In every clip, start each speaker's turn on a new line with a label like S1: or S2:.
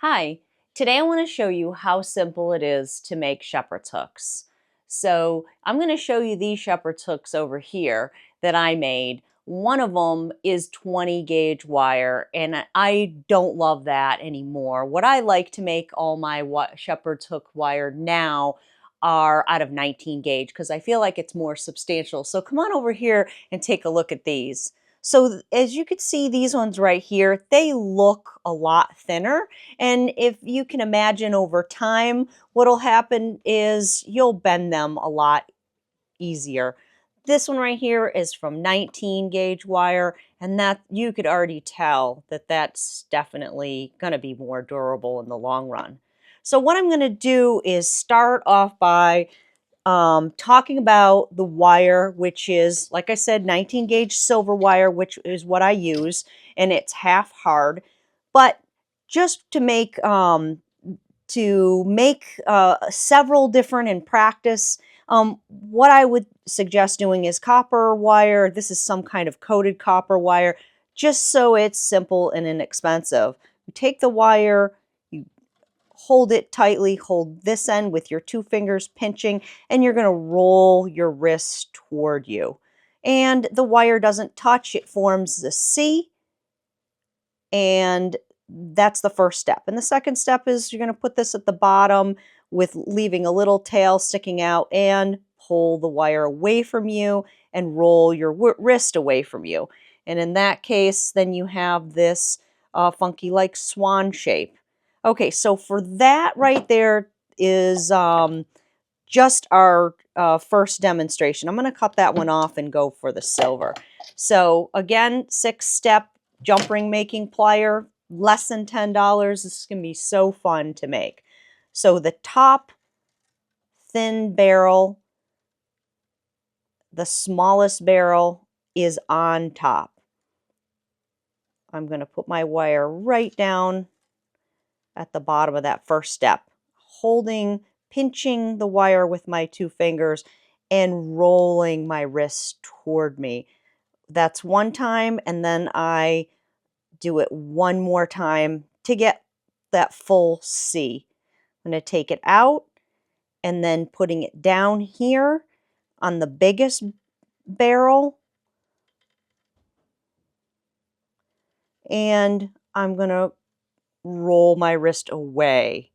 S1: Hi, today I want to show you how simple it is to make shepherd's hooks. So I'm going to show you these shepherd's hooks over here that I made. One of them is 20 gauge wire and I don't love that anymore. What I like to make all my shepherd's hook wire now are out of 19 gauge because I feel like it's more substantial. So come on over here and take a look at these. So as you can see, these ones right here, they look a lot thinner. And if you can imagine over time, what'll happen is you'll bend them a lot easier. This one right here is from 19 gauge wire, and that you could already tell that that's definitely going to be more durable in the long run. So what I'm going to do is start off by talking about the wire, which is, like I said, 19 gauge silver wire, which is what I use, and it's half hard. But just to make several different in practice, what I would suggest doing is copper wire. This is some kind of coated copper wire, just so it's simple and inexpensive. You take the wire, you hold it tightly, hold this end with your two fingers pinching, and you're going to roll your wrist toward you. And the wire doesn't touch, it forms the C, and that's the first step. And the second step is you're going to put this at the bottom with leaving a little tail sticking out and pull the wire away from you and roll your wrist away from you. And in that case, then you have this funky like swan shape. Okay, so for that right there is just our first demonstration. I'm going to cut that one off and go for the silver. So again, 6-step jump ring making plier, less than $10. This is going to be so fun to make. So the top thin barrel, the smallest barrel is on top. I'm going to put my wire right down at the bottom of that first step, pinching the wire with my two fingers and rolling my wrist toward me. That's one time, and then I do it one more time to get that full C. I'm going to take it out and then putting it down here on the biggest barrel, and I'm going to roll my wrist away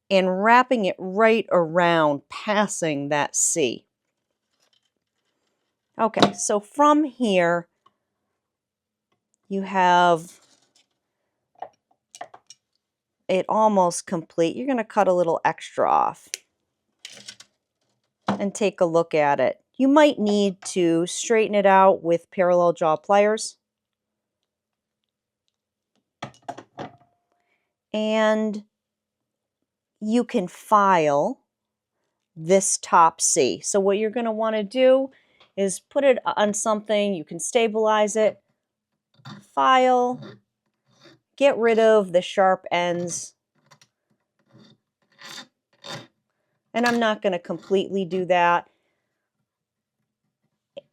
S1: and wrapping it right around, passing that C. Okay, so from here, you have it almost complete. You're going to cut a little extra off and take a look at it. You might need to straighten it out with parallel jaw pliers. And you can file this top C. So what you're going to want to do is put it on something, you can stabilize it, file, get rid of the sharp ends. And I'm not going to completely do that,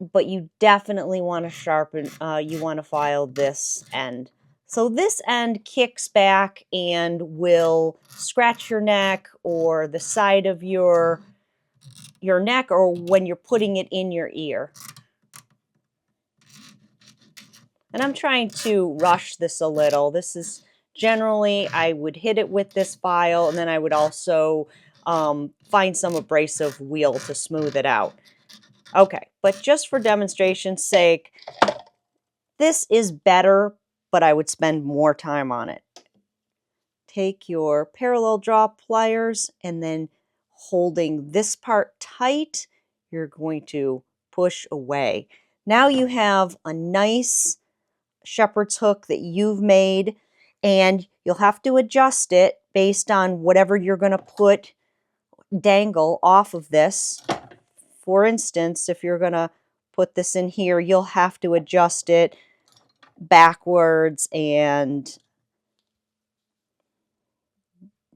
S1: but you definitely want to sharpen, you want to file this end. So this end kicks back and will scratch your neck or the side of your neck or when you're putting it in your ear. And I'm trying to rush this a little. This is generally, I would hit it with this file and then I would also find some abrasive wheel to smooth it out. Okay, but just for demonstration's sake, this is better, but I would spend more time on it. Take your parallel jaw pliers and then holding this part tight, you're going to push away. Now you have a nice shepherd's hook that you've made, and you'll have to adjust it based on whatever you're going to dangle off of this. For instance, if you're going to put this in here, you'll have to adjust it backwards and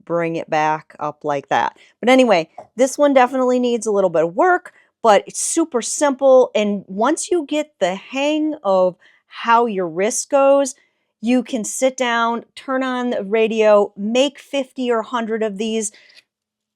S1: bring it back up like that. But anyway, this one definitely needs a little bit of work, but it's super simple. And once you get the hang of how your wrist goes, You can sit down, turn on the radio, make 50 or 100 of these,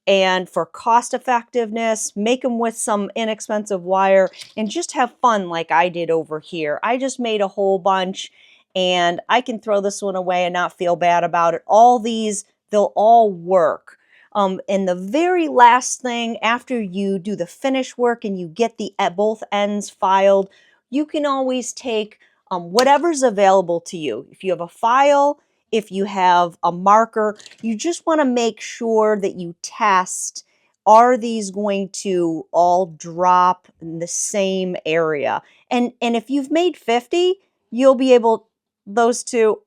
S1: and for cost effectiveness, make them with some inexpensive wire and just have fun like I did over here. I just made a whole bunch and I can throw this one away and not feel bad about it. All these, they'll all work. And the very last thing after you do the finish work and you get the both ends filed, you can always take whatever's available to you. If you have a file, if you have a marker, you just want to make sure that you test, are these going to all drop in the same area? And if you've made 50, you'll be able, those two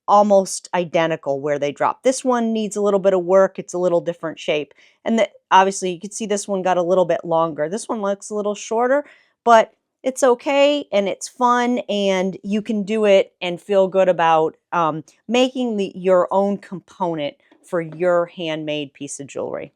S1: almost identical where they drop. This one needs a little bit of work. It's a little different shape. And obviously you can see this one got a little bit longer. This one looks a little shorter, but it's okay and it's fun and you can do it and feel good about making your own component for your handmade piece of jewelry.